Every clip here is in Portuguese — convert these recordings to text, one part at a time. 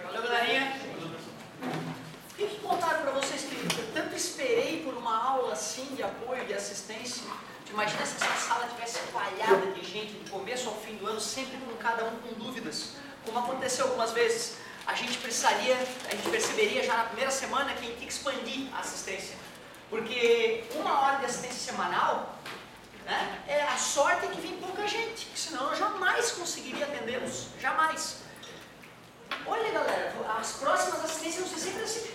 Valeu, galerinha. O que contaram para vocês que eu tanto esperei por uma aula assim de apoio, de assistência? Imagina se essa sala tivesse falhada de gente do começo ao fim do ano, sempre com cada um com dúvidas, como aconteceu algumas vezes. A gente perceberia já na primeira semana que a gente tinha que expandir a assistência. Porque uma hora de assistência semanal, né, a sorte é que vem pouca gente, senão eu jamais conseguiria atendê-los, jamais. Olha, galera, as próximas assistências vão ser sempre assim,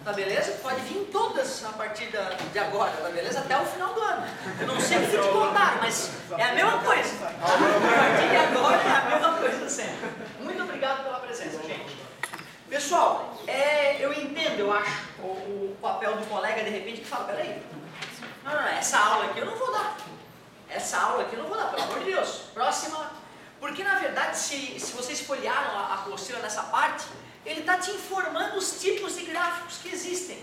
tá beleza? Pode vir todas a partir de agora, tá beleza? Até o final do ano. Eu não sei o que te contaram, mas é a mesma coisa. A partir de agora é a mesma coisa sempre. Muito obrigado pela presença, gente. Pessoal, eu entendo, eu acho, o papel do colega de repente que fala, peraí, não, essa aula aqui eu não vou dar. Essa aula aqui eu não vou dar, pelo amor de Deus. Próxima. Porque na verdade, se vocês folhearam a apostila nessa parte, ele está te informando os tipos de gráficos que existem.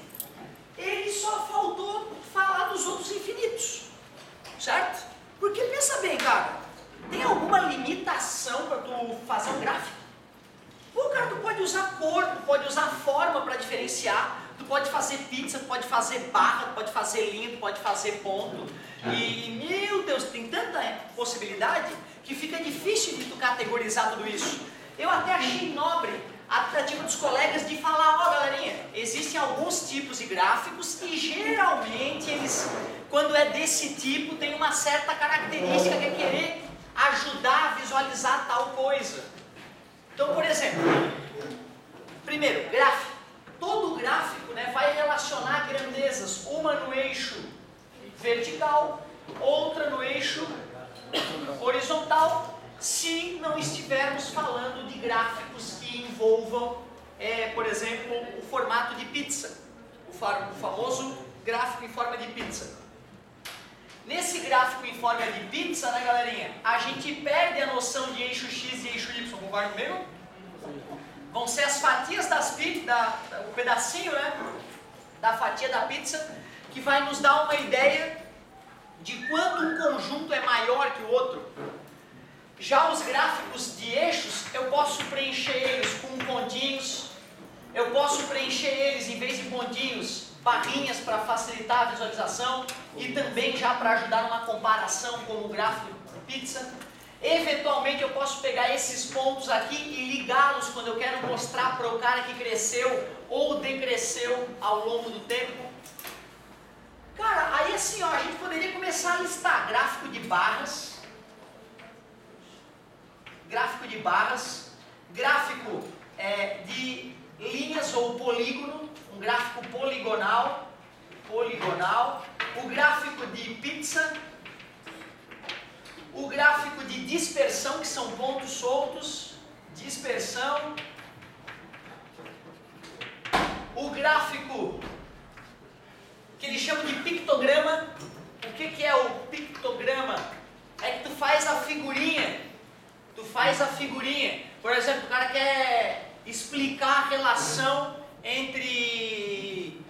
Ele só faltou falar dos outros infinitos. Certo? Porque pensa bem, cara, tem alguma limitação para tu fazer um gráfico? Pô, cara, tu pode usar cor, tu pode usar forma para diferenciar, tu pode fazer pizza, tu pode fazer barra, tu pode fazer linha, tu pode fazer ponto. E, meu Deus, tem tanta possibilidade que fica difícil de tu categorizar tudo isso. Eu até achei nobre a tentativa dos colegas de falar, ó, galerinha, existem alguns tipos de gráficos e geralmente eles, quando é desse tipo, tem uma certa característica que é querer ajudar a visualizar tal coisa. Então, por exemplo, primeiro, gráfico. Todo gráfico, né, vai relacionar grandezas, uma no eixo vertical, outra no eixo horizontal, se não estivermos falando de gráficos que envolvam, por exemplo, o formato de pizza, o famoso gráfico em forma de pizza. Nesse gráfico em forma de pizza, né, galerinha, a gente perde a noção de eixo X e eixo Y, concorda comigo? Vão ser as fatias das pizzas, o pedacinho, né, da fatia da pizza, que vai nos dar uma ideia de quando um conjunto é maior que o outro. Já os gráficos de eixos, eu posso preencher eles com pontinhos, eu posso preencher eles, em vez de pontinhos, barrinhas para facilitar a visualização e também já para ajudar numa comparação com o gráfico de pizza. Eventualmente eu posso pegar esses pontos aqui e ligá-los quando eu quero mostrar para o cara que cresceu ou decresceu ao longo do tempo. Cara, aí assim, ó, a gente poderia começar a listar gráfico de barras, gráfico de linhas ou polígono, um gráfico poligonal, o gráfico de pizza, o gráfico de dispersão, que são pontos soltos, dispersão, o gráfico que eles chamam de pictograma. O que é o pictograma? É que tu faz a figurinha. Por exemplo, o cara quer explicar a relação entre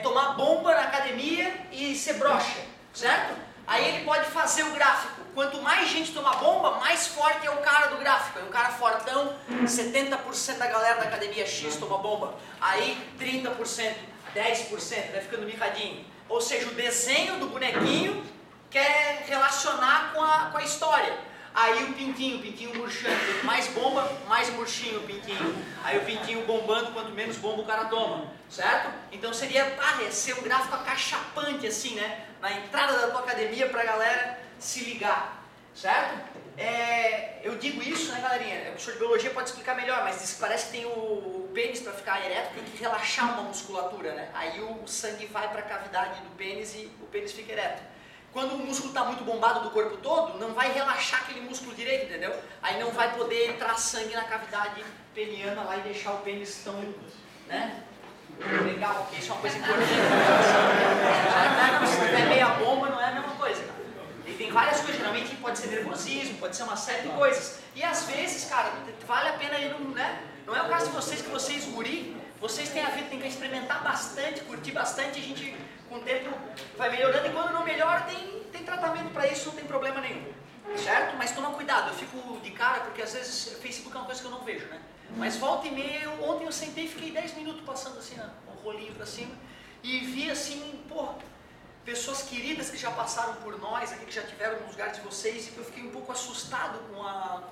tomar bomba na academia e ser broxa, certo? Aí ele pode fazer o gráfico. Quanto mais gente tomar bomba, mais forte é o cara do gráfico. É um cara fortão, 70% da galera da academia X toma bomba. Aí 30%, 10%, vai ficando mirradinho. Ou seja, o desenho do bonequinho quer relacionar com a história. Aí o pintinho murchando, quanto mais bomba, mais murchinho o pintinho. Aí o pintinho bombando, quanto menos bomba o cara toma, certo? Então seria ser um gráfico acachapante assim, né? Na entrada da tua academia pra galera se ligar, certo? Eu digo isso, né, galerinha? O professor de biologia pode explicar melhor, mas diz que parece que tem o pênis para ficar ereto, tem que relaxar uma musculatura, né? Aí o sangue vai para a cavidade do pênis e o pênis fica ereto. Quando o músculo está muito bombado do corpo todo, não vai relaxar aquele músculo direito, entendeu? Aí não vai poder entrar sangue na cavidade peniana lá e deixar o pênis tão, né? Legal, porque isso é uma coisa importante. Se tiver meia bomba, não é a mesma coisa, cara. E tem várias coisas, geralmente pode ser nervosismo, pode ser uma série de coisas. E às vezes, cara, vale a pena ir, né? Não é o caso de vocês, que vocês guri, vocês têm a vida, tem que experimentar bastante, curtir bastante, a gente com o tempo vai melhorando, e quando não melhora tem tratamento para isso, não tem problema nenhum. certo? Mas toma cuidado, eu fico de cara porque às vezes Facebook é uma coisa que eu não vejo, né? Mas volta e meia, ontem eu sentei e fiquei 10 minutos passando assim, um rolinho pra cima e vi assim, pô, pessoas queridas que já passaram por nós aqui, que já tiveram nos lugares de vocês e que eu fiquei um pouco assustado com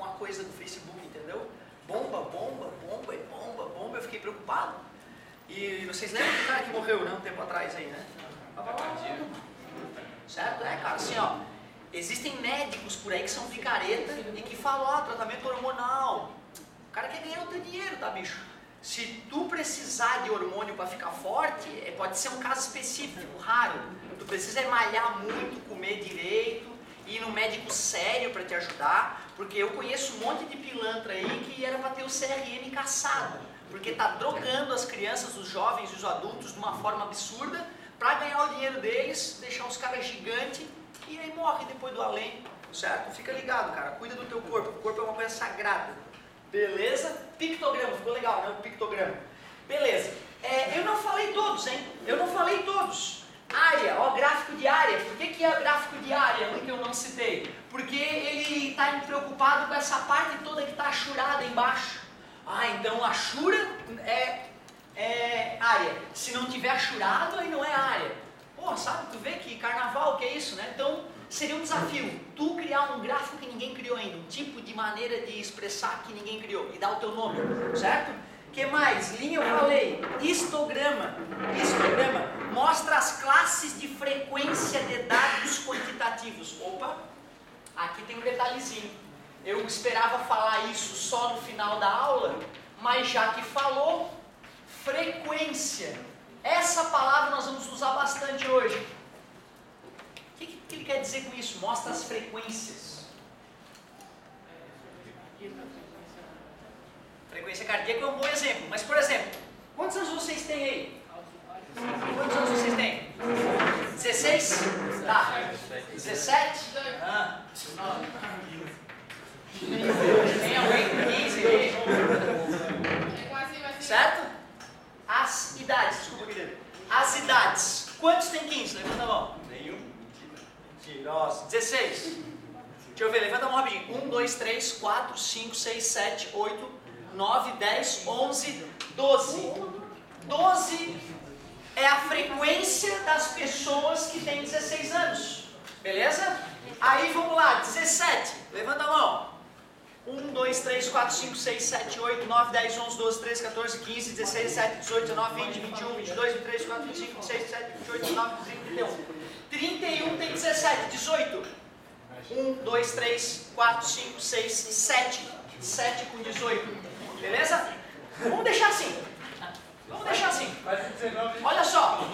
a coisa do Facebook, entendeu? Bomba, bomba, bomba e bomba, bomba, eu fiquei preocupado. E vocês lembram do cara que morreu, né, um tempo atrás aí, né? Certo? É, cara, assim, ó, existem médicos por aí que são picareta e que falam, ó, tratamento hormonal. O cara quer ganhar o teu dinheiro, tá, bicho? Se tu precisar de hormônio para ficar forte, pode ser um caso específico, raro. Tu precisa malhar muito, comer direito, ir num médico sério para te ajudar, porque eu conheço um monte de pilantra aí que era para ter o CRM caçado, porque tá drogando as crianças, os jovens e os adultos de uma forma absurda, para ganhar o dinheiro deles, deixar os caras gigantes e aí morre depois do além, certo? Fica ligado, cara, cuida do teu corpo, o corpo é uma coisa sagrada. Beleza? Pictograma, ficou legal, né? O pictograma. Beleza. Eu não falei todos, hein? Eu não falei todos. Área, ó, gráfico de área. Por que é o gráfico de área, um que eu não citei? Porque ele está preocupado com essa parte toda que está achurada embaixo. Ah, então achura é área. Se não tiver achurado, aí não é área. Pô, sabe, tu vê que carnaval que é isso, né? Então, seria um desafio, tu criar um gráfico que ninguém criou ainda, um tipo de maneira de expressar que ninguém criou, e dar o teu nome, certo? Que mais? Linha eu falei, histograma. Histograma mostra as classes de frequência de dados quantitativos. Opa, aqui tem um detalhezinho. Eu esperava falar isso só no final da aula, mas já que falou, frequência. Essa palavra nós vamos usar bastante hoje. O que ele quer dizer com isso? Mostra as frequências. Frequência cardíaca é um bom exemplo. Mas, por exemplo, quantos anos vocês têm aí? Quantos anos vocês têm? 16? Tá. 17? Ah. Tem alguém com 15 aí? Certo? As idades. Desculpa, querido. As idades. Quantos tem 15? Levanta a mão. Nenhum. Mentirosa. 16. Deixa eu ver, levanta a mão rapidinho. 1, 2, 3, 4, 5, 6, 7, 8, 9, 10, 11, 12. 12 é a frequência das pessoas que têm 16 anos. Beleza? Aí vamos lá, 17. Levanta a mão. 1, 2, 3, 4, 5, 6, 7, 8, 9, 10, 11, 12, 13, 14, 15, 16, 17, 18, 19, 20, 21, 22, 23, 24, 25, 26, 27, 28, 29, 30, 31. 31 tem 17, 18. 1, 2, 3, 4, 5, 6, 7. 7 com 18. Beleza? Vamos deixar assim. Vamos deixar assim. Olha só.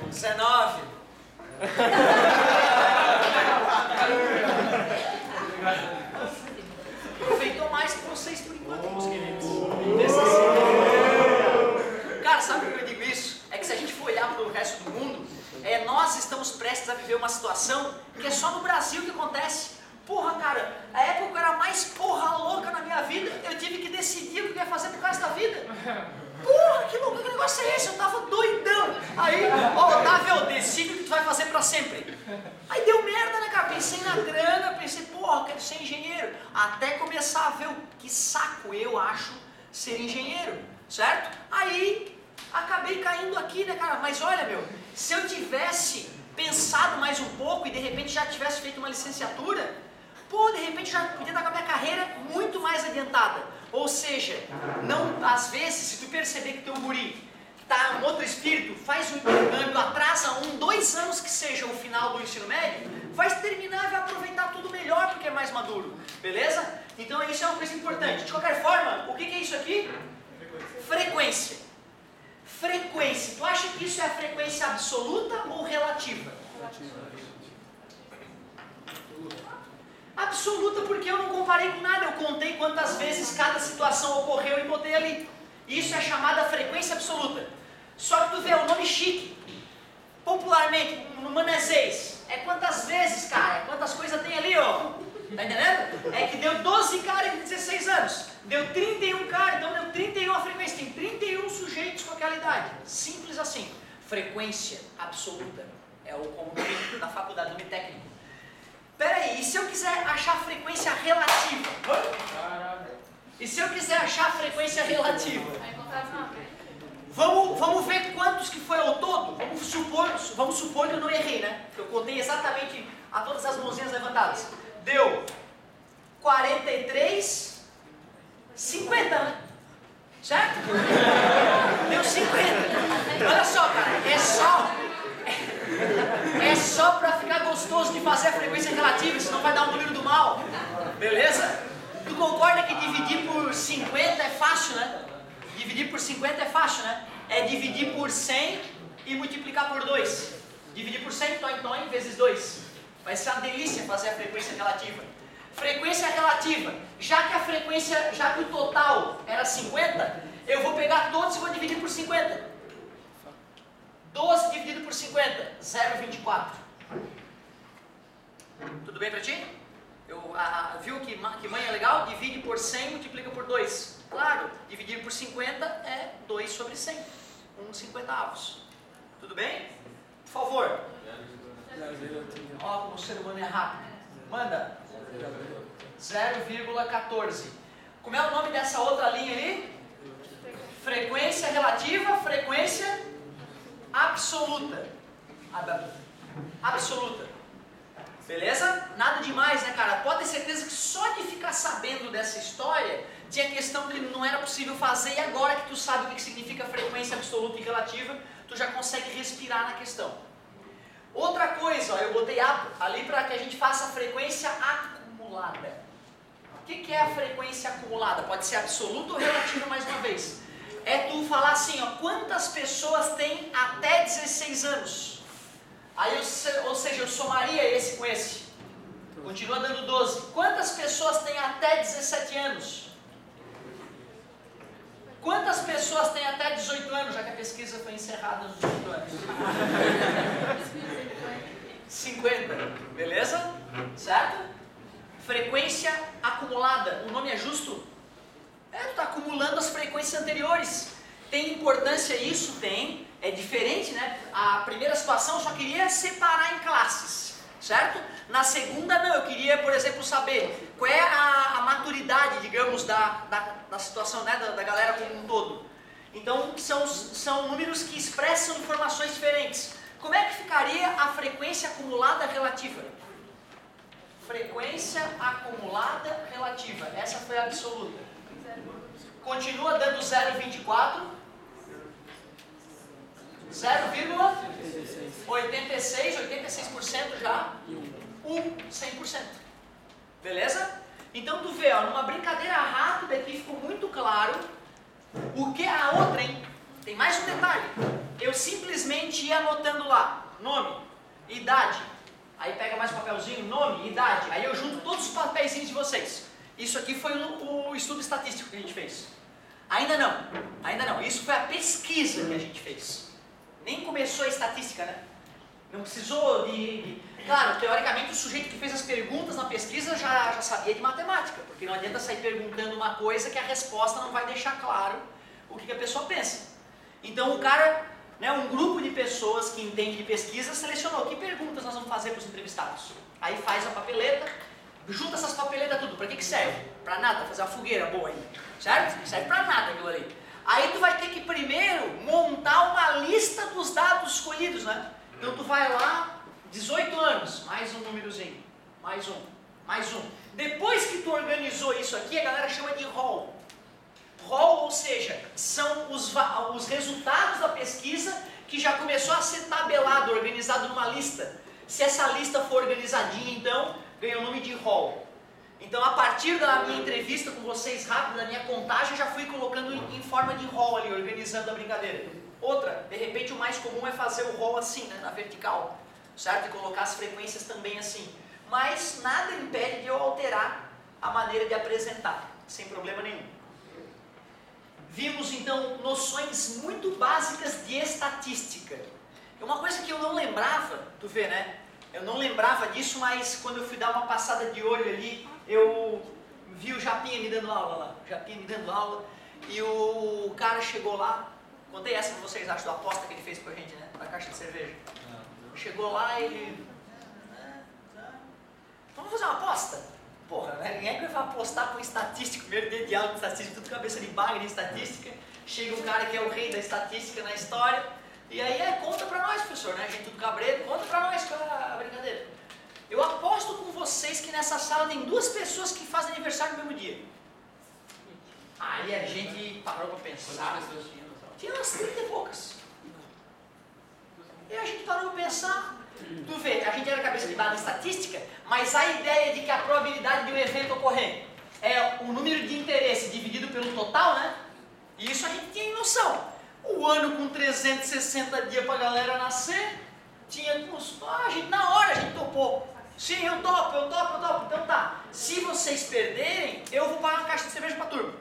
19. Aproveitou mais que vocês por enquanto, meus queridos. Cara, sabe por que eu digo isso? É que se a gente for olhar para o resto do mundo, nós estamos prestes a viver uma situação que é só no Brasil que acontece. Porra, cara, a época que eu era mais porra louca na minha vida, eu tive que decidir o que eu ia fazer pro resto da vida. Porra, que louco, que negócio é esse? Eu tava doidão. Aí, ó, Otávio, decide o que tu vai fazer pra sempre. Aí deu merda, né, cara? Pensei na grana, pensei, porra, quero ser engenheiro. Até começar a ver o que saco eu acho ser engenheiro, certo? Aí, acabei caindo aqui, né, cara? Mas olha, meu, se eu tivesse pensado mais um pouco e de repente já tivesse feito uma licenciatura, pô, de repente já podia estar com a minha carreira muito mais adiantada. Ou seja, não, às vezes, se tu perceber que teu guri tá um outro espírito, faz um intercâmbio, atrasa 1, 2 anos que seja o final do ensino médio, vai terminar e vai aproveitar tudo melhor porque é mais maduro, beleza? Então isso é uma coisa importante. De qualquer forma, o que é isso aqui? Frequência. Frequência. Tu acha que isso é a frequência absoluta ou relativa? Absoluta porque eu não comparei com nada, eu contei quantas vezes cada situação ocorreu e botei ali. Isso é chamada frequência absoluta. Só que tu vê, o nome chique, popularmente, no manezês, é quantas vezes, cara, quantas coisas tem ali, ó. Tá entendendo? É que deu 12 caras em 16 anos, deu 31 caras, então deu 31 a frequência, tem 31 sujeitos com aquela idade. Simples assim. Frequência absoluta. É o como na faculdade, nome técnico. Peraí, e se eu quiser achar a frequência relativa? E se eu quiser achar a frequência relativa? Vamos ver quantos que foi ao todo? Vamos supor que eu não errei, né? Eu contei exatamente a todas as mãozinhas levantadas. Deu 43, 50, né? Certo? Deu 50. Olha só, cara, é só para ficar gostoso de fazer a frequência relativa, senão vai dar um número do mal. Beleza? Tu concorda que dividir por 50 é fácil, né? Dividir por 50 é fácil, né? É dividir por 100 e multiplicar por 2. Dividir por 100, toim, vezes 2. Vai ser uma delícia fazer a frequência relativa. Frequência relativa, já que o total era 50, eu vou pegar todos e vou dividir por 50. 12 dividido por 50, 0,24. Tudo bem pra ti? Viu que mãe é legal? Divide por 100 e multiplica por 2. Claro, dividir por 50 é 2 sobre 100. 1/50. Tudo bem? Por favor. Ó, como o ser humano é rápido. Manda. 0,14. Como é o nome dessa outra linha ali? Frequência relativa, frequência absoluta. Absoluta. Beleza? Nada demais, né, cara? Pode ter certeza que só de ficar sabendo dessa história, tinha questão que não era possível fazer, e agora que tu sabe o que significa frequência absoluta e relativa, tu já consegue respirar na questão. Outra coisa, ó, eu botei ali para que a gente faça a frequência acumulada. O que é a frequência acumulada? Pode ser absoluta ou relativa mais uma vez. É tu falar assim, ó, quantas pessoas têm até 16 anos? Aí, ou seja, eu somaria esse com esse. Continua dando 12. Quantas pessoas têm até 17 anos? Quantas pessoas têm até 18 anos, já que a pesquisa foi encerrada nos 18 anos? 50. Beleza? Certo? Frequência acumulada. O nome é justo? Tu está acumulando as frequências anteriores. Tem importância isso? Tem. É diferente, né? A primeira situação eu só queria separar em classes, certo? Na segunda não, eu queria, por exemplo, saber qual é a maturidade, digamos, da situação, né? Da galera como um todo. Então, são números que expressam informações diferentes. Como é que ficaria a frequência acumulada relativa? Frequência acumulada relativa. Essa foi a absoluta. Continua dando 0,24. 0,86% já, 100%. Beleza? Então tu vê, ó, numa brincadeira rápida aqui ficou muito claro o que a outra, hein? Tem mais um detalhe. Eu simplesmente ia anotando lá, nome, idade. Aí pega mais um papelzinho, nome, idade. Aí eu junto todos os papeizinhos de vocês. Isso aqui foi o estudo estatístico que a gente fez. Ainda não. Isso foi a pesquisa que a gente fez. Nem começou a estatística, né? Não precisou de... Claro, teoricamente o sujeito que fez as perguntas na pesquisa já sabia de matemática, porque não adianta sair perguntando uma coisa que a resposta não vai deixar claro o que a pessoa pensa. Então o cara, né, um grupo de pessoas que entende de pesquisa selecionou que perguntas nós vamos fazer para os entrevistados. Aí faz a papeleta, junta essas papeletas tudo. Para que serve? Para nada, fazer uma fogueira boa ainda, certo? Não serve para nada aquilo ali. Aí tu vai ter que primeiro montar uma lista dos dados escolhidos, né? Então tu vai lá, 18 anos, mais um númerozinho, mais um. Depois que tu organizou isso aqui, a galera chama de rol. Rol, ou seja, são os resultados da pesquisa que já começou a ser tabelado, organizado numa lista. Se essa lista for organizadinha, então, ganha o nome de rol. Então, a partir da minha entrevista com vocês rápido, da minha contagem, já fui colocando em forma de rol ali, organizando a brincadeira. Outra, de repente o mais comum é fazer o rol assim, né, na vertical, certo? E colocar as frequências também assim. Mas nada impede de eu alterar a maneira de apresentar, sem problema nenhum. Vimos então noções muito básicas de estatística. Uma coisa que eu não lembrava, tu vê, né? Eu não lembrava disso, mas quando eu fui dar uma passada de olho ali, eu vi o Japinha me dando aula lá. E o cara chegou lá, contei essa pra vocês, acho, da aposta que ele fez com a gente, né? Da caixa de cerveja. Chegou lá e ele... Vamos fazer uma aposta? Porra, né? Ninguém é que vai apostar com estatístico, primeiro dia de aula de estatística, tudo cabeça de bagre de estatística. Chega um cara que é o rei da estatística na história, e aí conta pra nós, professor, né? A gente tudo cabreiro, conta pra nós qual é a brincadeira. Eu aposto com vocês que nessa sala tem 2 pessoas que fazem aniversário no mesmo dia. Aí a gente parou pra pensar. Tinha umas 30 e poucas. E a gente parou pra pensar. Tu vê, a gente era cabeça de base de estatística, mas a ideia de que a probabilidade de um evento ocorrer é o número de interesse dividido pelo total, né? E isso a gente tinha noção. O ano com 360 dias pra galera nascer, tinha uns... a gente, na hora a gente topou. Sim, eu topo. Então tá, se vocês perderem, eu vou pagar uma caixa de cerveja pra turma.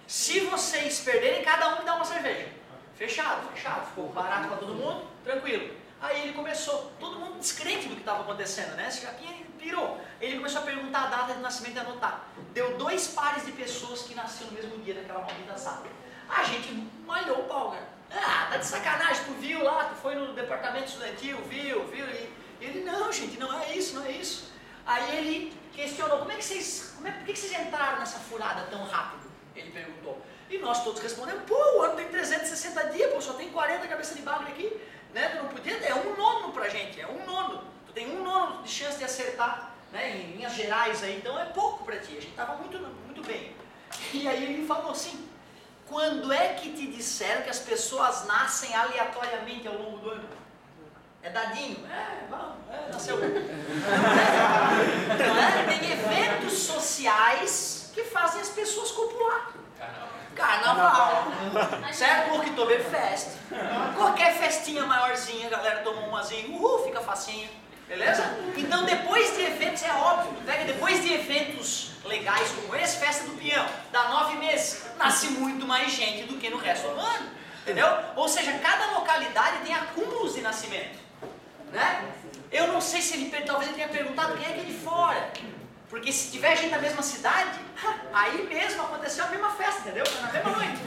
Se vocês perderem, cada um me dá uma cerveja. Fechado. Ficou barato pra todo mundo, tranquilo. Aí ele começou, todo mundo descrente do que estava acontecendo, né? Esse capinha pirou. Ele começou a perguntar a data de nascimento e anotar. Deu 2 pares de pessoas que nasceram no mesmo dia naquela maldita sala. A gente malhou o pau, né? Ah, tá de sacanagem, tu viu lá, tu foi no departamento estudantil, viu? E ele, não, gente, não é isso. Aí ele questionou, por que vocês entraram nessa furada tão rápido? Ele perguntou. E nós todos respondemos, pô, o ano tem 360 dias, pô, só tem 40 cabeça de bagulho aqui. Né? Tu não podia, é 1/9 pra gente, é 1/9. Tu tem 1/9 de chance de acertar, né? Em linhas gerais aí, então é pouco pra ti. A gente tava muito bem. E aí ele falou assim, quando é que te disseram que as pessoas nascem aleatoriamente ao longo do ano? É dadinho? Nasceu. Não é? Tem eventos sociais que fazem as pessoas copular. Carnaval, certo? Oktoberfest, qualquer festinha maiorzinha, a galera toma umazinha, fica facinho, beleza? Então depois de eventos, é óbvio, pega depois de eventos legais como esse, festa do peão, dá 9 meses, nasce muito mais gente do que no resto do ano, entendeu? Ou seja, cada localidade tem acúmulos de nascimento, né? Eu não sei se talvez ele tenha perguntado quem é que é de fora. Porque se tiver gente na mesma cidade, aí mesmo aconteceu a mesma festa, entendeu? Foi na mesma noite.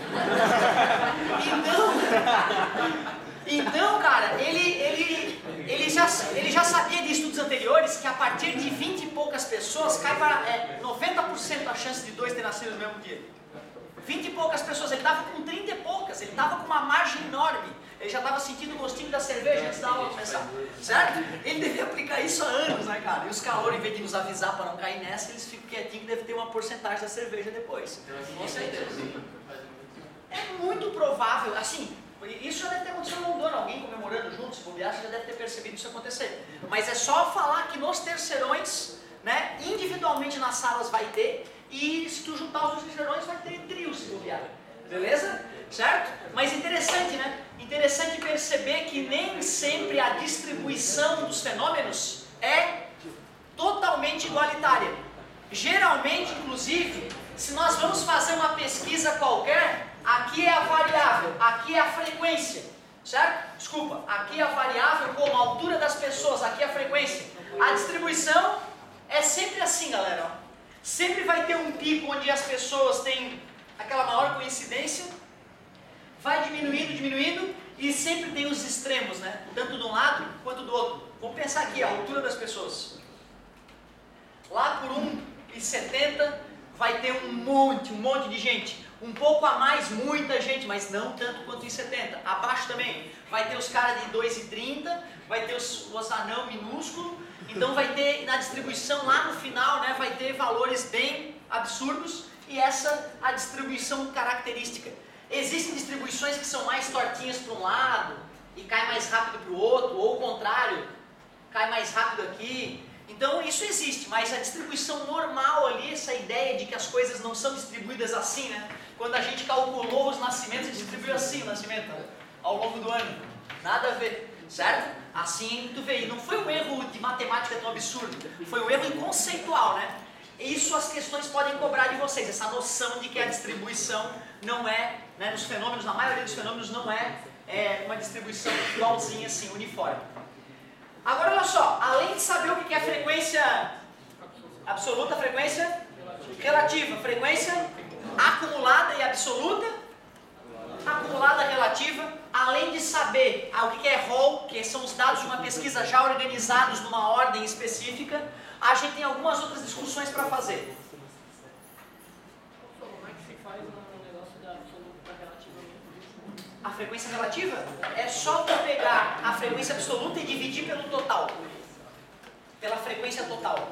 Então, cara, ele já sabia de estudos anteriores que a partir de 20 e poucas pessoas cai para 90% a chance de 2 ter nascido no mesmo dia. 20 e poucas pessoas, ele estava com 30 e poucas, ele estava com uma margem enorme. Ele já estava sentindo o gostinho da cerveja antes da aula começar, certo? Ele devia aplicar isso há anos, né, cara? E os calouros, em vez de nos avisar para não cair nessa, eles ficam quietinhos que deve ter uma porcentagem da cerveja depois. Com certeza. É muito provável, assim, isso já deve ter acontecido ao longo do ano, alguém comemorando juntos, se bobear, você já deve ter percebido isso acontecer. Mas é só falar que nos terceirões, né, individualmente nas salas vai ter, e se tu juntar os terceirões vai ter trios, se bobear. Beleza? Certo? Mas interessante, né? Interessante perceber que nem sempre a distribuição dos fenômenos é totalmente igualitária. Geralmente, inclusive, se nós vamos fazer uma pesquisa qualquer, aqui é a variável, aqui é a frequência, certo? Desculpa, aqui é a variável como a altura das pessoas, aqui é a frequência. A distribuição é sempre assim, galera. Ó. Sempre vai ter um pico onde as pessoas têm aquela maior coincidência, vai diminuindo, e sempre tem os extremos, né? Tanto de um lado quanto do outro. Vamos pensar aqui, a altura das pessoas. Lá por 1,70 vai ter um monte de gente. Um pouco a mais, muita gente, mas não tanto quanto 1,70. Abaixo também vai ter os caras de 2,30, vai ter os anão minúsculo. Então vai ter na distribuição lá no final, né? Vai ter valores bem absurdos. E essa a distribuição característica. Existem distribuições que são mais tortinhas para um lado e cai mais rápido para o outro, ou o contrário, cai mais rápido aqui. Então isso existe, mas a distribuição normal ali, essa ideia de que as coisas não são distribuídas assim, né? Quando a gente calculou os nascimentos, distribuiu assim o nascimento, né? Ao longo do ano. Nada a ver, certo? Assim tu vê, e não foi um erro de matemática tão absurdo, foi um erro conceitual, né? Isso as questões podem cobrar de vocês, essa noção de que a distribuição não é, né, nos fenômenos, na maioria dos fenômenos não é uma distribuição igualzinha assim, uniforme. Agora olha só, além de saber o que é frequência absoluta, frequência relativa, frequência acumulada e absoluta, acumulada relativa, além de saber o que é rol, que são os dados de uma pesquisa já organizados numa ordem específica, a gente tem algumas outras discussões para fazer. Como é que se faz um negócio da absoluta para relativa? A frequência relativa é só tu pegar a frequência absoluta e dividir pelo total. Pela frequência total.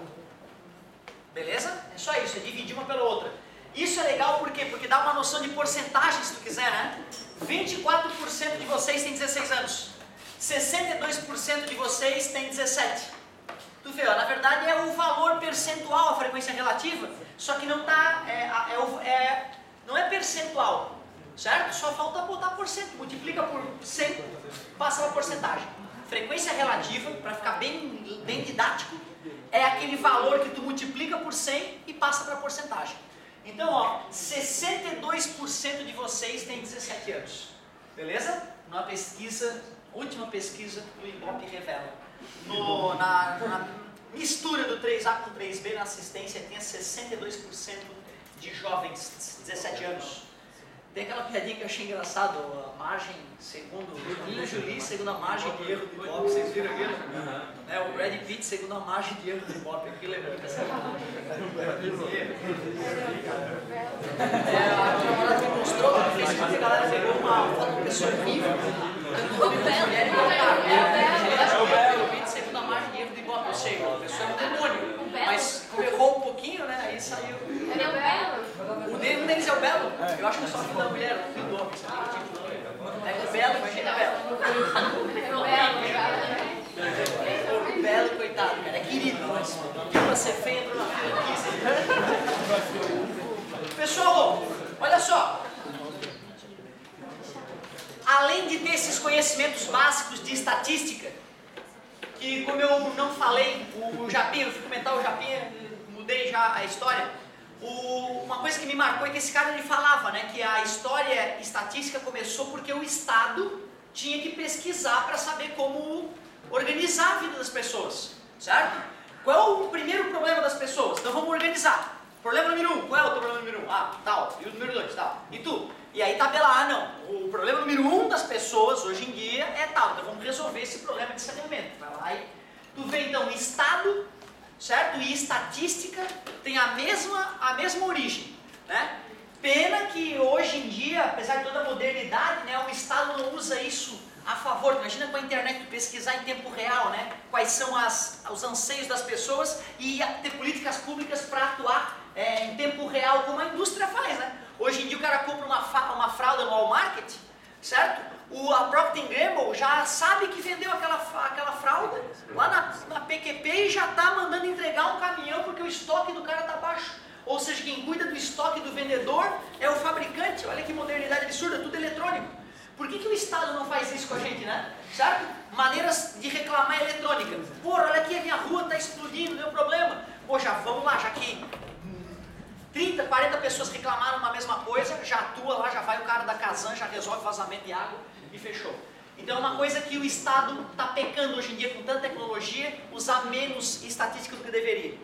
Beleza? É só isso, é dividir uma pela outra. Isso é legal por quê? Porque dá uma noção de porcentagem, se tu quiser, né? 24% de vocês têm 16 anos. 62% de vocês têm 17. Tu vê, ó, na verdade é o valor percentual, a frequência relativa, só que não tá, não é percentual, certo? Só falta botar porcento, multiplica por 100, passa para porcentagem. Frequência relativa, para ficar bem didático, é aquele valor que tu multiplica por 100 e passa para porcentagem. Então, ó, 62% de vocês têm 17 anos, beleza? Numa pesquisa, última pesquisa do Ibope revela. Na mistura do 3A com 3B na assistência, tinha 62% de jovens de 17 anos. Tem aquela piadinha que eu achei engraçado, a margem, segundo o Julie, segundo a margem de erro do Ibope, vocês viram aquilo? Né, o Brad Pitt, segundo a margem de erro do Ibope, aquilo é muito essa margem. A namorada me mostrou no Facebook, a galera pegou uma foto de pessoa horrível, é o Brad Pitt, segundo a margem de erro do Ibope, eu sei, a pessoa é um demônio, mas como errou um pouquinho, né, aí saiu. Ele é o Belo? Um deles é o Belo. Eu acho que é só filho da mulher, o filho do homem. É o Belo, imagina o Belo. O Belo, coitado, cara, é querido, mas pra ser feio entrou na franquia. Pessoal, olha só. Além de ter esses conhecimentos básicos de estatística, que como eu não falei, o Japinha, eu fui comentar o Japinha, mudei já a história. Uma coisa que me marcou é que esse cara ele falava, né, que a história estatística começou porque o Estado tinha que pesquisar para saber como organizar a vida das pessoas, certo? Qual é o primeiro problema das pessoas? Então vamos organizar. Problema número 1, qual é o teu problema número 1? Ah, tal. E o número 2, tal. E tu? E aí tabelar, não. O problema número 1 das pessoas hoje em dia é tal. Então vamos resolver esse problema de saneamento. Vai lá e tu vê então Estado, certo? E estatística tem a mesma origem, né? Pena que hoje em dia, apesar de toda a modernidade, né, o Estado não usa isso a favor. Imagina com a internet tu pesquisar em tempo real, né? Quais são os anseios das pessoas e ter políticas públicas para atuar em tempo real, como a indústria faz, né? Hoje em dia o cara compra uma fralda no Walmart, certo? A Procter & Gamble já sabe que vendeu aquela fralda lá na PQP e já está mandando entregar um caminhão porque o estoque do cara está baixo. Ou seja, quem cuida do estoque do vendedor é o fabricante. Olha que modernidade absurda, tudo eletrônico. Por que o Estado não faz isso com a gente, né? Certo? Maneiras de reclamar eletrônica. Porra, olha aqui, a minha rua está explodindo, deu problema. Pô, já vamos lá, já que 30, 40 pessoas reclamaram uma mesma coisa, já atua lá, já vai o cara da Casan, já resolve vazamento de água e fechou. Então é uma coisa que o Estado está pecando hoje em dia com tanta tecnologia, usar menos estatística do que deveria.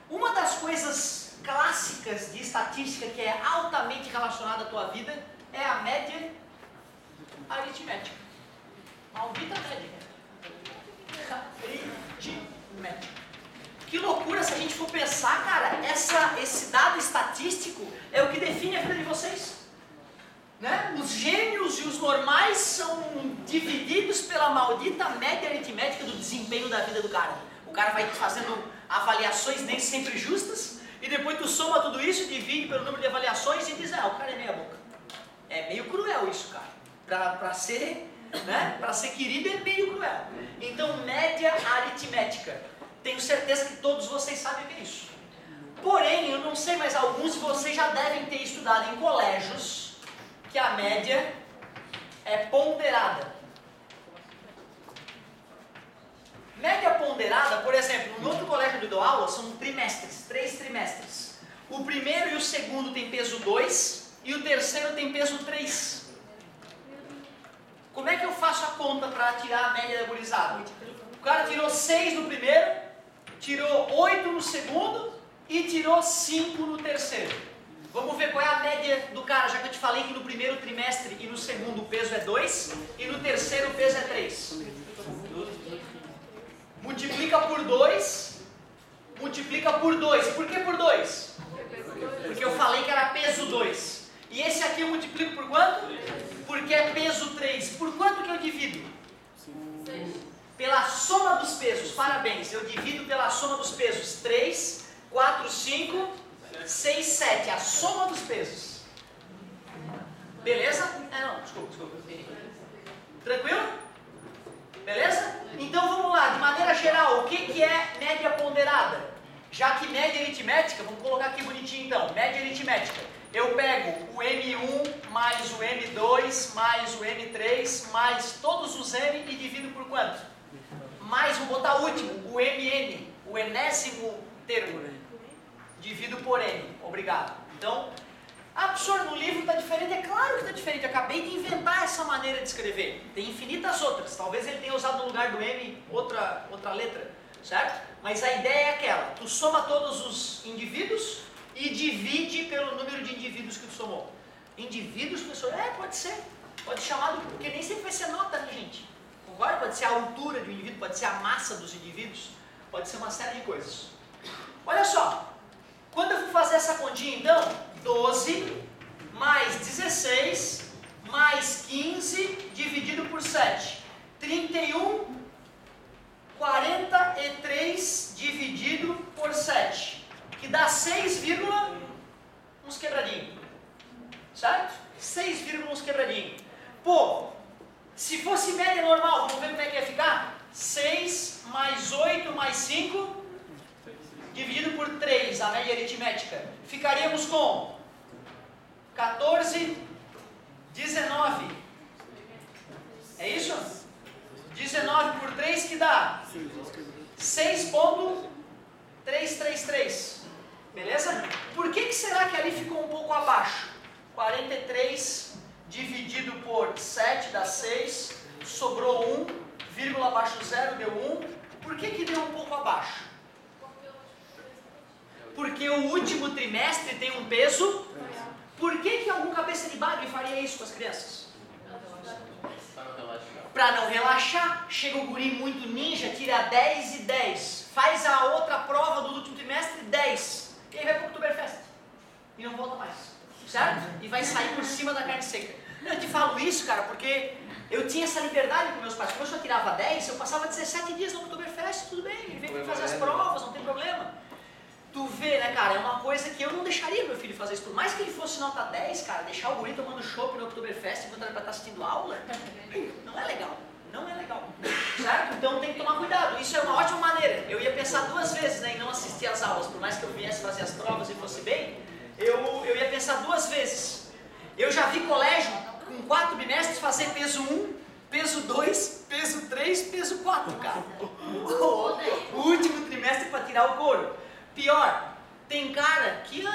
Uma das coisas clássicas de estatística que é altamente relacionada à tua vida é a média aritmética. Maldita média. Aritmética. Que loucura se a gente for pensar, cara, esse dado estatístico é o que define a vida de vocês. Né? Os gênios e os normais são divididos pela maldita média aritmética do desempenho da vida do cara. O cara vai fazendo avaliações nem sempre justas, e depois tu soma tudo isso, divide pelo número de avaliações e diz, o cara é meia boca. É meio cruel isso, cara. Para ser querido é meio cruel. Então, média aritmética. Tenho certeza que todos vocês sabem o que é isso. Porém, eu não sei, mas alguns de vocês já devem ter estudado em colégios que a média é ponderada. Média ponderada, por exemplo, no outro colégio onde eu dou aula, são trimestres, 3 trimestres. O primeiro e o segundo tem peso 2 e o terceiro tem peso 3. Como é que eu faço a conta para tirar a média da gurizada? O cara tirou 6 no primeiro, tirou 8 no segundo e tirou 5 no terceiro. Vamos ver qual é a média do cara, já que eu te falei que no primeiro trimestre e no segundo o peso é 2 e no terceiro o peso é 3. Multiplica por 2, multiplica por 2. Por que por 2? Porque eu falei que era peso 2. E esse aqui eu multiplico por quanto? Porque é peso 3. Por quanto que eu divido? Pela soma dos pesos. Parabéns, eu divido pela soma dos pesos. 3, 4, 5, 6, 7. A soma dos pesos. Beleza? Não, desculpa. Tranquilo? Beleza? Então vamos lá, de maneira geral, o que é média ponderada? Já que média aritmética, vamos colocar aqui bonitinho então, média aritmética. Eu pego o M1 mais o M2 mais o M3 mais todos os M e divido por quanto? Mais, vou botar o último, o MN, o enésimo termo. Divido por N, obrigado. Então, professor, no livro está diferente? É claro que está diferente, eu acabei de inventar essa maneira de escrever. Tem infinitas outras, talvez ele tenha usado no lugar do M outra letra, certo? Mas a ideia é aquela, tu soma todos os indivíduos e divide pelo número de indivíduos que tu somou. Indivíduos, professor? Pode ser. Pode chamar, porque nem sempre vai ser nota, né, gente? Concorda? Pode ser a altura do indivíduo, pode ser a massa dos indivíduos, pode ser uma série de coisas. Olha só, quando eu for fazer essa continha, então, 12 mais 16 mais 15 dividido por 7. 31, 43 dividido por 7. Que dá 6, uns quebradinhos. Certo? 6, uns quebradinhos. Pô, se fosse média normal, vamos ver como é que ia ficar? 6 mais 8 mais 5 dividido por 3, a média aritmética. Ficaríamos com 14, 19. É isso? 19 por 3 que dá 6,333. Beleza? Por que será que ali ficou um pouco abaixo? 43 dividido por 7 dá 6, sobrou 1, vírgula abaixo 0 deu 1. Por que deu um pouco abaixo? Porque o último trimestre tem um peso. Por que algum cabeça de bagre faria isso com as crianças? Para não relaxar. Chega o guri muito ninja, tira 10 e 10. Faz a outra prova do último trimestre, 10. E aí vai para o Oktoberfest. E não volta mais. Certo? E vai sair por cima da carne seca. Eu te falo isso, cara, porque eu tinha essa liberdade com meus pais. Quando eu só tirava 10, eu passava 17 dias no Oktoberfest, tudo bem. Ele veio fazer as provas, não tem problema. Tu vê, né, cara, é uma coisa que eu não deixaria meu filho fazer isso. Por mais que ele fosse nota 10, cara, deixar o guri tomando chopp no Oktoberfest enquanto ele vai estar assistindo aula, não é legal. Não é legal. Certo? Então tem que tomar cuidado. Isso é uma ótima maneira. Eu ia pensar 2 vezes, né, em não assistir às aulas. Por mais que eu viesse fazer as provas e fosse bem, eu ia pensar 2 vezes. Eu já vi colégio com 4 bimestres fazer peso 1, peso 2, peso 3, peso 4, cara. O último trimestre para tirar o couro. Pior, tem cara que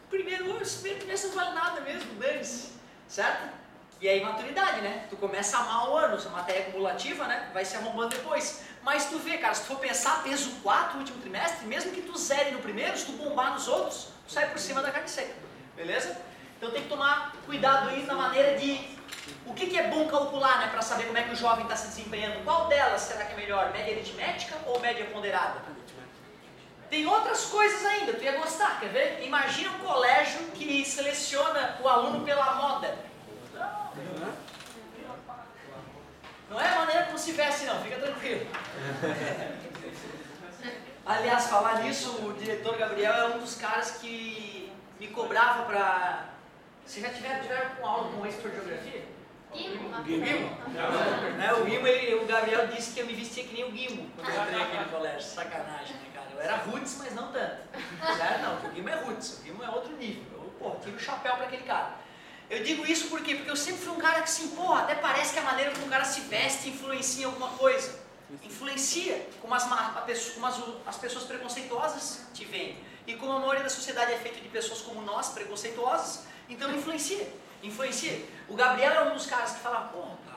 primeiro trimestre não vale nada mesmo, deles, certo? E é imaturidade, né? Tu começa a amar o ano, essa matéria acumulativa, né? Vai se arrombando depois. Mas tu vê, cara, se tu for pensar peso 4 no último trimestre, mesmo que tu zere no primeiro, se tu bombar nos outros, tu sai por cima da carne seca, beleza? Então tem que tomar cuidado aí na maneira de... O que é bom calcular, né? Para saber como é que o jovem está se desempenhando. Qual delas será que é melhor? Média aritmética ou média ponderada? Tem outras coisas ainda, tu ia gostar, quer ver? Imagina um colégio que seleciona o aluno pela moda. Não é a maneira como se veste, não, fica tranquilo. Aliás, falar nisso, o diretor Gabriel é um dos caras que me cobrava pra... Vocês já tiveram com aula com esse por geografia? Guimo. O Guimo, o Gabriel disse que eu me vestia que nem o Guimo quando eu entrei aqui no colégio. Sacanagem, né, cara? Eu era roots, mas não tanto. Certo? Não, o Guimo é roots, o Guimo é outro nível. Eu, tiro o chapéu pra aquele cara. Eu digo isso por quê? Porque eu sempre fui um cara que assim, até parece que a maneira como o cara se veste influencia em alguma coisa. Influencia como as pessoas preconceituosas te veem. E como a maioria da sociedade é feita de pessoas como nós, preconceituosas, então influencia. O Gabriel é um dos caras que fala, bota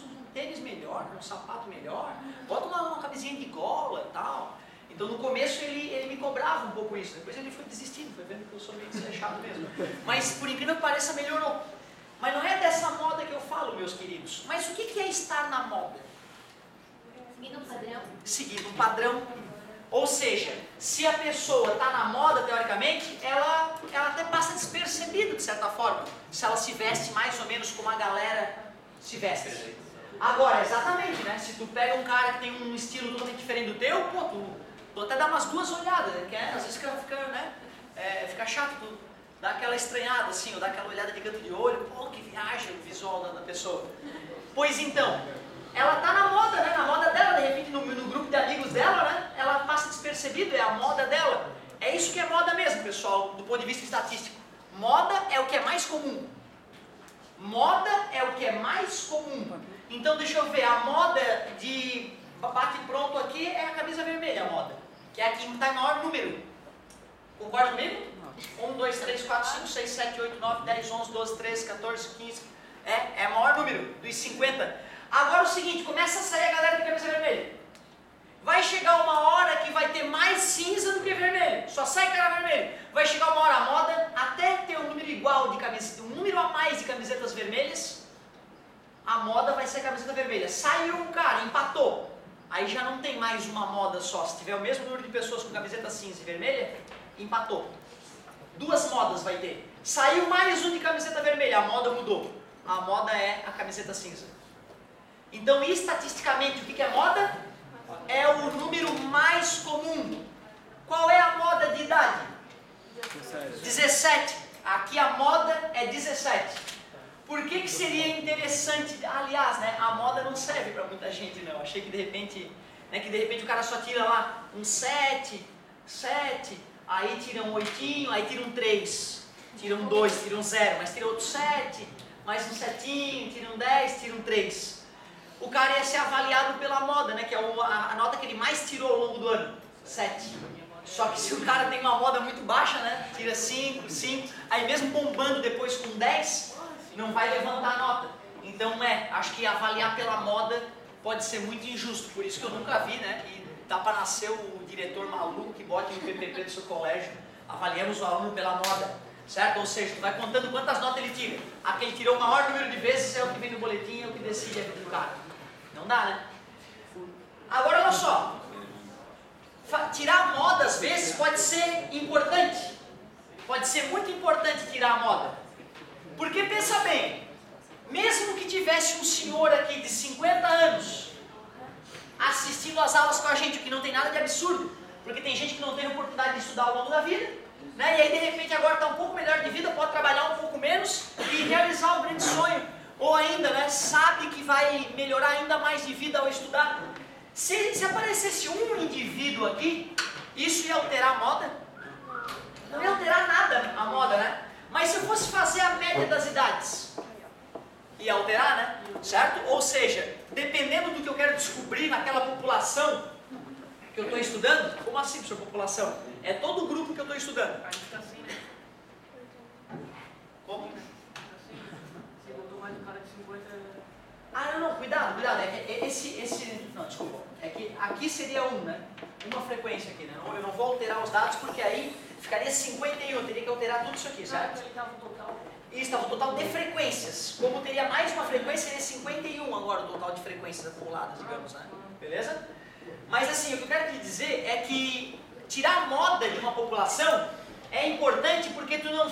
um tênis melhor, um sapato melhor, bota uma camisinha de gola e tal. Então no começo ele me cobrava um pouco isso, depois ele foi desistindo, foi vendo que eu sou meio desleixado mesmo. Mas por incrível que pareça melhorou. Mas não é dessa moda que eu falo, meus queridos. Mas o que é estar na moda? Seguindo um padrão. Seguindo um padrão. Ou seja, se a pessoa está na moda, teoricamente, ela até passa despercebida, de certa forma. Se ela se veste mais ou menos como a galera se veste. Agora, exatamente, né? Se tu pega um cara que tem um estilo totalmente diferente do teu, pô, tu até dá umas duas olhadas, né? Que às vezes fica chato, tu dá aquela estranhada assim, ou dá aquela olhada de canto de olho, pô, que viagem o visual da pessoa. Pois então, ela tá na moda, né? Na moda dela, de repente no grupo de amigos dela, né? Ela passa despercebida, é a moda dela. É isso que é moda mesmo, pessoal, do ponto de vista estatístico. Moda é o que é mais comum. Moda é o que é mais comum. Então deixa eu ver, a moda de bate pronto aqui é a camisa vermelha, a moda. Que é a que está em maior número. Concorda comigo? 1, 2, 3, 4, 5, 6, 7, 8, 9, 10, 11, 12, 13, 14, 15. É o maior número, dos 50. Agora o seguinte, começa a sair a galera de camisa vermelha. Vai chegar uma hora que vai ter mais cinza do que vermelho. Só sai cara vermelho. Vai chegar uma hora a moda, até ter um número igual de camisetas, um número a mais de camisetas vermelhas, a moda vai ser a camiseta vermelha. Saiu um cara, empatou. Aí já não tem mais uma moda só. Se tiver o mesmo número de pessoas com camiseta cinza e vermelha, empatou. Duas modas vai ter. Saiu mais um de camiseta vermelha, a moda mudou. A moda é a camiseta cinza. Então, estatisticamente, o que é moda? É o número mais comum. Qual é a moda de idade? 17. Aqui a moda é 17. Por que seria interessante? Aliás, né, a moda não serve para muita gente, não. Achei que de repente o cara só tira lá um 7, aí tira um 8, aí tira um 3, tira um 2, tira um 0, mas tira outro 7, mais um 7, tira um 10, tira um 3. O cara ia ser avaliado pela moda, né, que é a nota que ele mais tirou ao longo do ano, 7. Só que se o cara tem uma moda muito baixa, né, tira 5, aí mesmo bombando depois com 10, não vai levantar a nota. Então, acho que avaliar pela moda pode ser muito injusto, por isso que eu nunca vi, né, e tá para nascer o diretor maluco que bote no PPP do seu colégio, avaliamos o aluno pela moda, certo? Ou seja, tu vai contando quantas notas ele tira. Aquele tirou o maior número de vezes, é o que vem no boletim, é o que decide a vida do cara. Não dá, né? Agora, olha só, tirar a moda às vezes pode ser importante, pode ser muito importante tirar a moda. Porque pensa bem, mesmo que tivesse um senhor aqui de 50 anos assistindo às aulas com a gente, o que não tem nada de absurdo, porque tem gente que não teve oportunidade de estudar ao longo da vida, né? E aí de repente agora está um pouco melhor de vida, pode trabalhar um pouco menos e realizar um grande sonho, ou ainda, né, sabe que vai melhorar ainda mais de vida ao estudar. Se aparecesse um indivíduo aqui, isso ia alterar a moda? Não ia alterar nada a moda, né? Mas se eu fosse fazer a média das idades, ia alterar, né? Certo? Ou seja, dependendo do que eu quero descobrir naquela população que eu estou estudando, como assim, professor, população? É todo o grupo que eu estou estudando. Aí fica assim, né? Como? Você botou mais um cara de 50... Ah, não, cuidado. Não, desculpa. É que aqui seria né? Uma frequência aqui, né? Eu não vou alterar os dados porque aí ficaria 51, eu teria que alterar tudo isso aqui, certo? Ele estava no total. Isso, estava o total de frequências. Como teria mais uma frequência, seria 51 agora o total de frequências acumuladas, digamos, né? Beleza? Mas assim, o que eu quero te dizer é que tirar a moda de uma população é importante porque tu não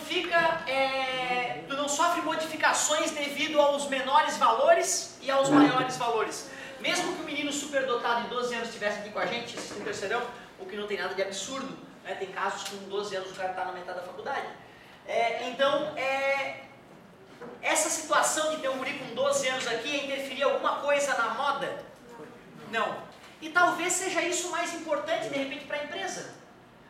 sofre modificações devido aos menores valores e aos maiores valores. Mesmo que o menino superdotado de 12 anos estivesse aqui com a gente, assistindo o terceirão, o que não tem nada de absurdo, né? Tem casos com 12 anos o cara está na metade da faculdade. Então, essa situação de ter um guri com 12 anos aqui ia interferir alguma coisa na moda? Não. E talvez seja isso mais importante, de repente, para a empresa.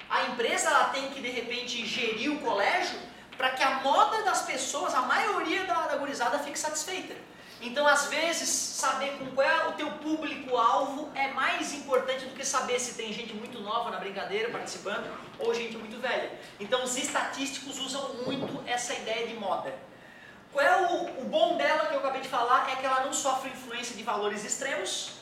A empresa ela tem que, de repente, gerir o colégio para que a moda das pessoas, a maioria da gurizada, fique satisfeita. Então, às vezes, saber com qual é o teu público-alvo é mais importante do que saber se tem gente muito nova na brincadeira participando ou gente muito velha. Então, os estatísticos usam muito essa ideia de moda. Qual é o bom dela que eu acabei de falar? É que ela não sofre influência de valores extremos.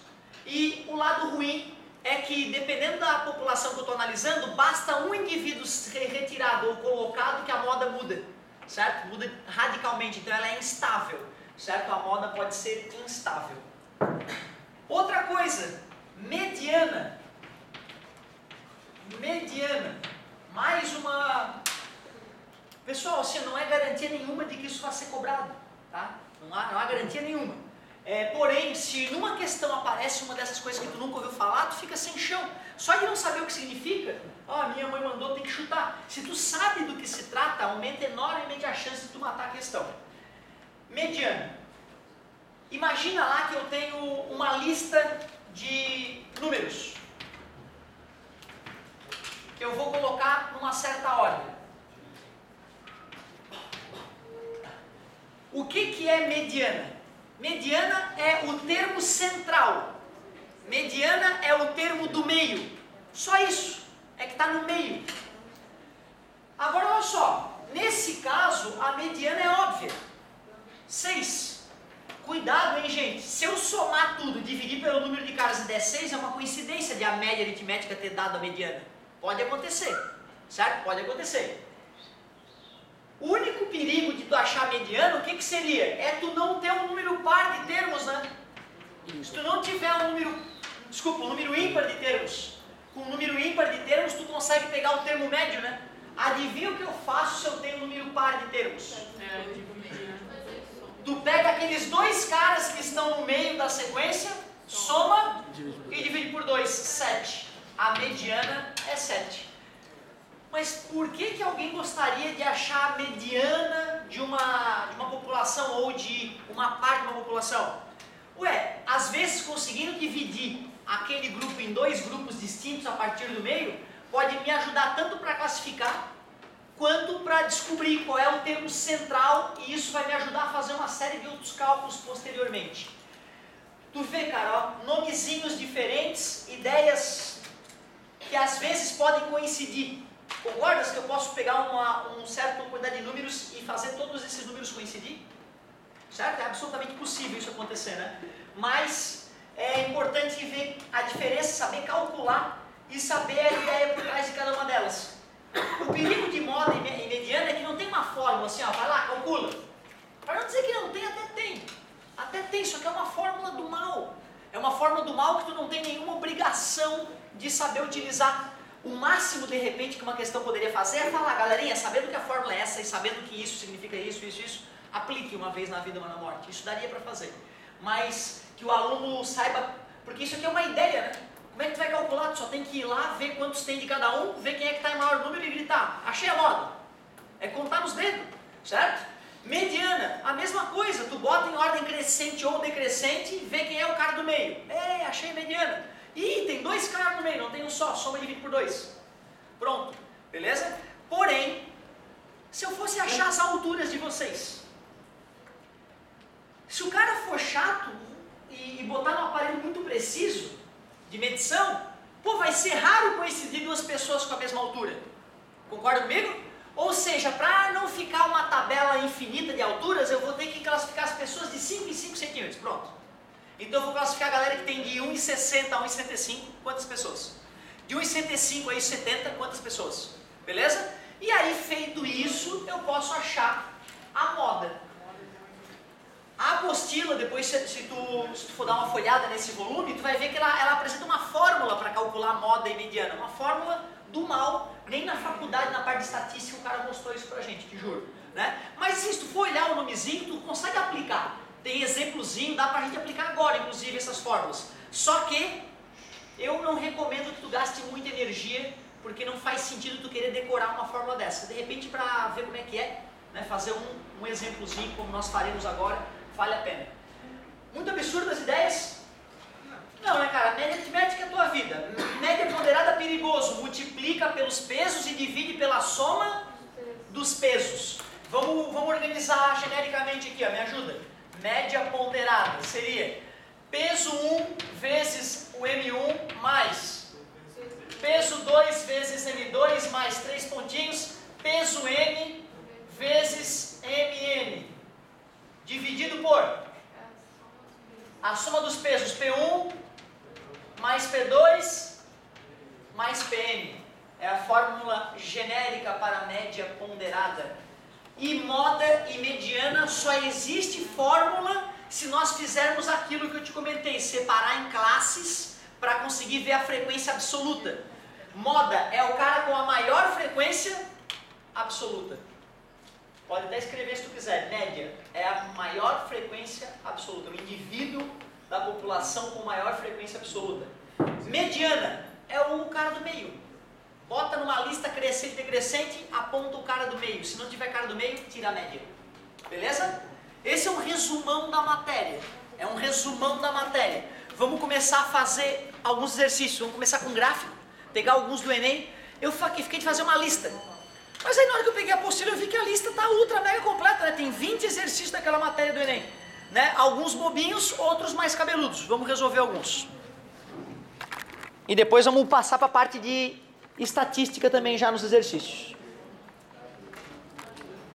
E o lado ruim é que, dependendo da população que eu estou analisando, basta um indivíduo ser retirado ou colocado que a moda muda, certo? Muda radicalmente, então ela é instável, certo? A moda pode ser instável. Outra coisa, mediana. Mediana. Mais uma... Pessoal, assim, não é garantia nenhuma de que isso vai ser cobrado, tá? Não há garantia nenhuma. Porém, se numa questão aparece uma dessas coisas que tu nunca ouviu falar, tu fica sem chão. Só de não saber o que significa, minha mãe mandou, tem que chutar. Se tu sabe do que se trata, aumenta enormemente a chance de tu matar a questão. Mediana. Imagina lá que eu tenho uma lista de números. Eu vou colocar numa certa ordem. O que é mediana? Mediana é o termo central. Mediana é o termo do meio. Só isso. É que está no meio. Agora, olha só. Nesse caso, a mediana é óbvia. 6. Cuidado, hein, gente. Se eu somar tudo e dividir pelo número de caras e der 6, é uma coincidência de a média aritmética ter dado a mediana. Pode acontecer. Certo? Pode acontecer. O único perigo de tu achar mediano, o que seria? É tu não ter um número par de termos, né? Se tu não tiver um número ímpar de termos, com um número ímpar de termos, tu consegue pegar o termo médio, né? Adivinha o que eu faço se eu tenho um número par de termos? Tu pega aqueles dois caras que estão no meio da sequência, soma e divide por 2, 7. A mediana é 7. Mas por que alguém gostaria de achar a mediana de uma população ou de uma parte de uma população? Ué, às vezes conseguindo dividir aquele grupo em dois grupos distintos a partir do meio, pode me ajudar tanto para classificar, quanto para descobrir qual é o termo central, e isso vai me ajudar a fazer uma série de outros cálculos posteriormente. Tu vê, cara, ó, nomezinhos diferentes, ideias que às vezes podem coincidir. Concordas que eu posso pegar uma certa quantidade de números e fazer todos esses números coincidir? Certo? É absolutamente possível isso acontecer, né? Mas é importante ver a diferença, saber calcular e saber a ideia por trás de cada uma delas. O perigo de moda e mediana é que não tem uma fórmula assim, ó, vai lá, calcula. Para não dizer que não tem, até tem. Até tem, só que é uma fórmula do mal. É uma fórmula do mal que tu não tem nenhuma obrigação de saber utilizar. O máximo, de repente, que uma questão poderia fazer é falar, galerinha, sabendo que a fórmula é essa e sabendo que isso significa isso, aplique uma vez na vida ou na morte. Isso daria para fazer. Mas que o aluno saiba, porque isso aqui é uma ideia, né? Como é que tu vai calcular? Tu só tem que ir lá, ver quantos tem de cada um, ver quem é que está em maior número e gritar, achei a moda. É contar nos dedos, certo? Mediana, a mesma coisa, tu bota em ordem crescente ou decrescente e vê quem é o cara do meio. Achei a mediana. Ih, tem dois caras no meio, não tem um só, soma e divide por 2. Pronto, beleza? Porém, se eu fosse achar as alturas de vocês, se o cara for chato e botar num aparelho muito preciso, de medição, pô, vai ser raro coincidir duas pessoas com a mesma altura. Concorda comigo? Ou seja, para não ficar uma tabela infinita de alturas, eu vou ter que classificar as pessoas de 5 em 5 centímetros, pronto. Então eu vou classificar a galera que tem de 1,60 a 1,75, quantas pessoas? De 1,65 a 1,70, quantas pessoas? Beleza? E aí, feito isso, eu posso achar a moda. A apostila, depois se tu for dar uma folhada nesse volume, tu vai ver que ela apresenta uma fórmula para calcular moda e mediana. Uma fórmula do mal, nem na faculdade, na parte de estatística, o cara mostrou isso pra gente, te juro. Né? Mas se tu for olhar o nomezinho, tu consegue aplicar. Tem exemplozinho, dá pra gente aplicar agora, inclusive, essas fórmulas. Só que eu não recomendo que tu gaste muita energia, porque não faz sentido tu querer decorar uma fórmula dessa. De repente, para ver como é que é, né, fazer um exemplozinho, como nós faremos agora, vale a pena. Muito absurdo as ideias? Não, né, cara? Média aritmética é a tua vida. Média ponderada perigoso. Multiplica pelos pesos e divide pela soma dos pesos. Vamos organizar genericamente aqui, ó, me ajuda. Média ponderada seria peso 1 vezes o M1 mais peso 2 vezes M2 mais 3 pontinhos, peso M vezes MN, dividido por a soma dos pesos P1 mais P2 mais PM. É a fórmula genérica para a média ponderada. E moda e mediana só existe fórmula se nós fizermos aquilo que eu te comentei, separar em classes para conseguir ver a frequência absoluta. Moda é o cara com a maior frequência absoluta. Pode até escrever se tu quiser. Média é a maior frequência absoluta, o indivíduo da população com maior frequência absoluta. Mediana é o cara do meio. Bota numa lista crescente e decrescente, aponta o cara do meio. Se não tiver cara do meio, tira a média. Beleza? Esse é um resumão da matéria. É um resumão da matéria. Vamos começar a fazer alguns exercícios. Vamos começar com gráfico, pegar alguns do Enem. Eu fiquei de fazer uma lista. Mas aí na hora que eu peguei a apostila, eu vi que a lista está ultra mega completa, né? Tem 20 exercícios daquela matéria do Enem. Né? Alguns bobinhos, outros mais cabeludos. Vamos resolver alguns. E depois vamos passar para a parte de estatística também já nos exercícios.